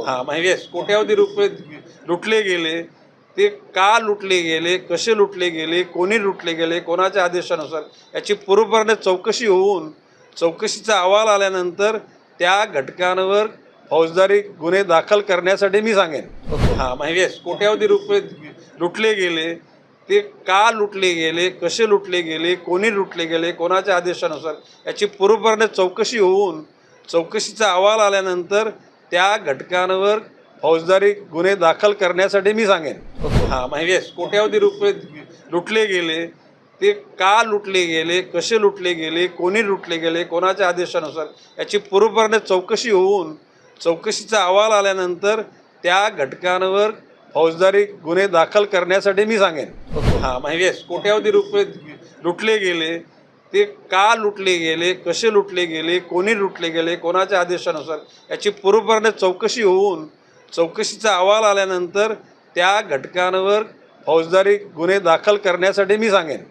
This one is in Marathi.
हां, म्हणजे कोट्यावधी रुपये लुटले गेले. ते का लुटले गेले, कसे लुटले गेले, कोणी लुटले गेले, कोणाच्या आदेशानुसार याची पूर्वपणे चौकशी होऊन चौकशीचा अहवाल आल्यानंतर त्या घटकांवर फौजदारी गुन्हे दाखल करण्यासाठी मी सांगेन. हां, म्हणजे कोट्यावधी रुपये लुटले गेले. ते का लुटले गेले, कसे लुटले गेले, कोणी लुटले गेले, कोणाच्या आदेशानुसार याची पूर्वपणे चौकशी होऊन चौकशीचा अहवाल आल्यानंतर त्या घटकांवर फौजदारी गुन्हे दाखल करण्यासाठी मी सांगेन. हां, म्हणजे कोट्यावधी रुपये लुटले गेले. ते का लुटले गेले, कसे लुटले गेले, कोणी लुटले गेले, कोणाच्या आदेशानुसार याची पूर्वपणे चौकशी होऊन चौकशीचा अहवाल आल्यानंतर त्या घटकांवर फौजदारी गुन्हे दाखल करण्यासाठी मी सांगेन. हां, म्हणजे कोट्यावधी रुपये लुटले गेले. ते का लुटले गेले, कसे लुटले गेले, कोणी लुटले गेले, कोणाच्या आदेशानुसार याची पूर्वपणे चौकशी होऊन चौकशीचा अहवाल आल्यानंतर त्या घटकांवर फौजदारी गुन्हे दाखल करण्यासाठी मी सांगेन.